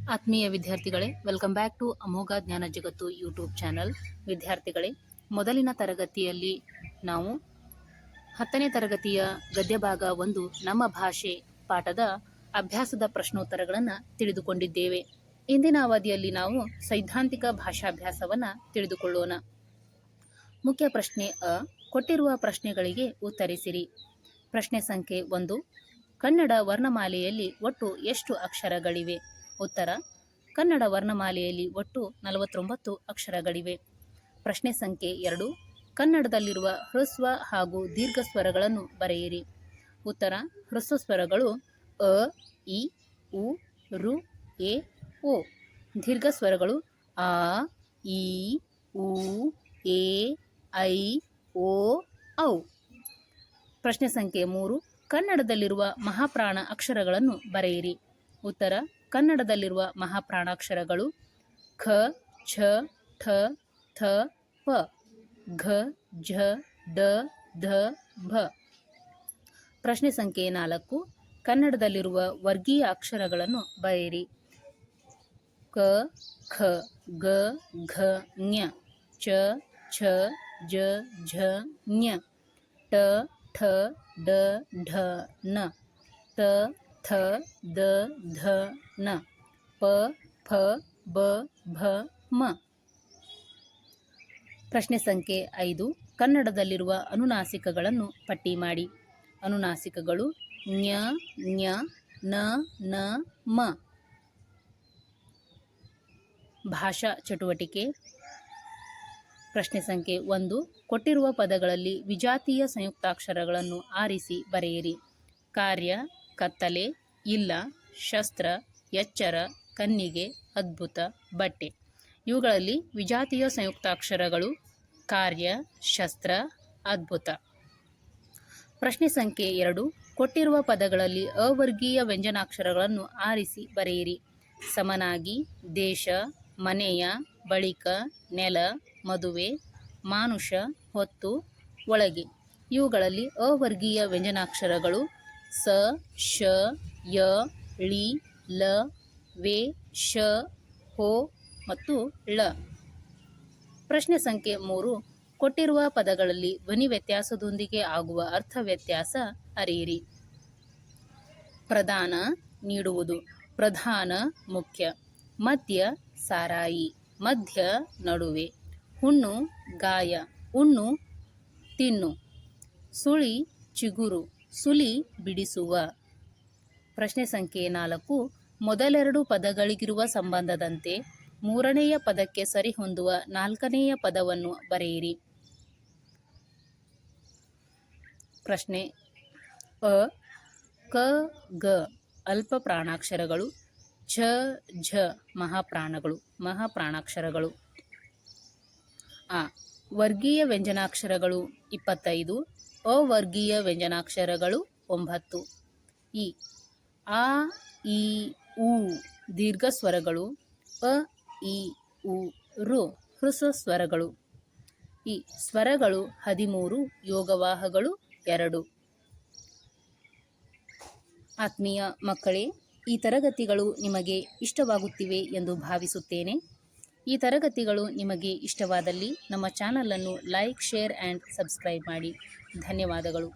ಆತ್ಮೀಯ ವಿದ್ಯಾರ್ಥಿಗಳೇ, welcome back to ಅಮೋಘ ಜ್ಞಾನ ಜಗತ್ತು ಯೂಟ್ಯೂಬ್ ಚಾನಲ್. ವಿದ್ಯಾರ್ಥಿಗಳೇ, ಮೊದಲಿನ ತರಗತಿಯಲ್ಲಿ ನಾವು 10ನೇ ತರಗತಿಯ ಗದ್ಯ ಭಾಗ 1 ನಮ್ಮ ಭಾಷೆ ಪಾಠದ ಅಭ್ಯಾಸದ ಪ್ರಶ್ನೋತ್ತರಗಳನ್ನು ತಿಳಿದುಕೊಂಡಿದ್ದೇವೆ. ಇಂದಿನ ಅವಧಿಯಲ್ಲಿ ನಾವು ಸೈದ್ಧಾಂತಿಕ ಭಾಷಾಭ್ಯಾಸವನ್ನು ತಿಳಿದುಕೊಳ್ಳೋಣ. ಮುಖ್ಯ ಪ್ರಶ್ನೆ ಅ, ಕೊಟ್ಟಿರುವ ಪ್ರಶ್ನೆಗಳಿಗೆ ಉತ್ತರಿಸಿರಿ. ಪ್ರಶ್ನೆ ಸಂಖ್ಯೆ 1, ಕನ್ನಡ ವರ್ಣಮಾಲೆಯಲ್ಲಿ ಒಟ್ಟು ಎಷ್ಟು ಅಕ್ಷರಗಳಿವೆ? ಉತ್ತರ: ಕನ್ನಡ ವರ್ಣಮಾಲೆಯಲ್ಲಿ ಒಟ್ಟು 49 ಅಕ್ಷರಗಳಿವೆ. ಪ್ರಶ್ನೆ ಸಂಖ್ಯೆ 2, ಕನ್ನಡದಲ್ಲಿರುವ ಹ್ರಸ್ವ ಹಾಗೂ ದೀರ್ಘ ಸ್ವರಗಳನ್ನು ಬರೆಯಿರಿ. ಉತ್ತರ: ಹ್ರಸ್ವ ಸ್ವರಗಳು ಅ, ಇ, ಉ, ರು, ಎ, ಓ. ದೀರ್ಘ ಸ್ವರಗಳು ಆ, ಈ, ಉ, ಎ, ಐ, ಓ, ಔ. ಪ್ರಶ್ನೆ ಸಂಖ್ಯೆ 3, ಕನ್ನಡದಲ್ಲಿರುವ ಮಹಾಪ್ರಾಣ ಅಕ್ಷರಗಳನ್ನು ಬರೆಯಿರಿ. ಉತ್ತರ: ಕನ್ನಡದಲ್ಲಿರುವ ಮಹಾಪ್ರಾಣಾಕ್ಷರಗಳು ಖ, ಛ, ಠ, ಥ, ಪ, ಘ, ಝ, ಡ, ಧ, ಭ. ಪ್ರಶ್ನೆ ಸಂಖ್ಯೆ 4, ಕನ್ನಡದಲ್ಲಿರುವ ವರ್ಗೀಯ ಅಕ್ಷರಗಳನ್ನು ಬರೆಯಿರಿ. ಕ, ಖ, ಗ, ಘ, ಞ, ಚ, ಛ, ಜ, ಝ, ಞ, ಟ, ಠ, ಡ, ಢ, ನ, ತ, ಥ, ದ, ಧ, ನ, ಪ, ಫ, ಬ, ಭ, ಮ. ಪ್ರಶ್ನೆ ಸಂಖ್ಯೆ 5, ಕನ್ನಡದಲ್ಲಿರುವ ಅನುನಾಸಿಕಗಳನ್ನು ಪಟ್ಟಿ ಮಾಡಿ. ಅನುನಾಸಿಕಗಳು ಞ, ಞ, ನ, ನ, ಮ. ಭಾಷಾ ಚಟುವಟಿಕೆ. ಪ್ರಶ್ನೆ ಸಂಖ್ಯೆ 1, ಕೊಟ್ಟಿರುವ ಪದಗಳಲ್ಲಿ ವಿಜಾತೀಯ ಸಂಯುಕ್ತಾಕ್ಷರಗಳನ್ನು ಆರಿಸಿ ಬರೆಯಿರಿ. ಕಾರ್ಯ, ಕತ್ತಲೆ, ಇಲ್ಲ, ಶಸ್ತ್ರ, ಎಚ್ಚರ, ಕನ್ನಿಗೆ, ಅದ್ಭುತ, ಬಟ್ಟೆ. ಇವುಗಳಲ್ಲಿ ವಿಜಾತೀಯ ಸಂಯುಕ್ತಾಕ್ಷರಗಳು ಕಾರ್ಯ, ಶಸ್ತ್ರ, ಅದ್ಭುತ. ಪ್ರಶ್ನೆ ಸಂಖ್ಯೆ 2, ಕೊಟ್ಟಿರುವ ಪದಗಳಲ್ಲಿ ಅವರ್ಗೀಯ ವ್ಯಂಜನಾಕ್ಷರಗಳನ್ನು ಆರಿಸಿ ಬರೆಯಿರಿ. ಸಮನಾಗಿ, ದೇಶ, ಮನೆಯ, ಬಳಿಕ, ನೆಲ, ಮದುವೆ, ಮಾನುಷ, ಹೊತ್ತು, ಒಳಗೆ. ಇವುಗಳಲ್ಲಿ ಅವರ್ಗೀಯ ವ್ಯಂಜನಾಕ್ಷರಗಳು ಸ, ಶ, ಯ, ಳಿ, ಲ, ವೆ, ಶ, ಹೋ ಮತ್ತು ಳ. ಪ್ರಶ್ನೆ ಸಂಖ್ಯೆ 3, ಕೊಟ್ಟಿರುವ ಪದಗಳಲ್ಲಿ ಧ್ವನಿ ವ್ಯತ್ಯಾಸದೊಂದಿಗೆ ಆಗುವ ಅರ್ಥ ವ್ಯತ್ಯಾಸ ಅರಿಯಿರಿ. ಪ್ರದಾನ, ನೀಡುವುದು. ಪ್ರಧಾನ, ಮುಖ್ಯ. ಮಧ್ಯ, ಸಾರಾಯಿ. ಮಧ್ಯ, ನಡುವೆ. ಹುಣ್ಣು, ಗಾಯ. ಉಣ್ಣು, ತಿನ್ನು. ಸುಳಿ, ಚಿಗುರು. ಸುಲಿ, ಬಿಡಿಸುವ. ಪ್ರಶ್ನೆ ಸಂಖ್ಯೆ 4, ಮೊದಲೆರಡು ಪದಗಳಿಗಿರುವ ಸಂಬಂಧದಂತೆ ಮೂರನೆಯ ಪದಕ್ಕೆ ಸರಿಹೊಂದುವ ನಾಲ್ಕನೆಯ ಪದವನ್ನು ಬರೆಯಿರಿ. ಪ್ರಶ್ನೆ ಅ, ಕ, ಗ ಅಲ್ಪ ಪ್ರಾಣಾಕ್ಷರಗಳು, ಝ, ಝ ಮಹಾಪ್ರಾಣಾಕ್ಷರಗಳು. ಆ, ವರ್ಗೀಯ ವ್ಯಂಜನಾಕ್ಷರಗಳು 25, ಅವರ್ಗೀಯ ವ್ಯಂಜನಾಕ್ಷರಗಳು 9. ಇ, ಆ, ಈ, ಉ ದೀರ್ಘ ಸ್ವರಗಳು, ಅ, ಈ, ಉ, ರು ಹ್ರಸ್ವ ಸ್ವರಗಳು. ಈ ಸ್ವರಗಳು 13, ಯೋಗವಾಹಗಳು 2. ಆತ್ಮೀಯ ಮಕ್ಕಳೇ, ಈ ತರಗತಿಗಳು ನಿಮಗೆ ಇಷ್ಟವಾಗುತ್ತಿವೆ ಎಂದು ಭಾವಿಸುತ್ತೇನೆ. ಈ ತರಗತಿಗಳು ನಿಮಗೆ ಇಷ್ಟವಾದಲ್ಲಿ ನಮ್ಮ ಚಾನಲನ್ನು ಲೈಕ್, ಶೇರ್ ಆ್ಯಂಡ್ ಸಬ್ಸ್ಕ್ರೈಬ್ ಮಾಡಿ. ಧನ್ಯವಾದಗಳು.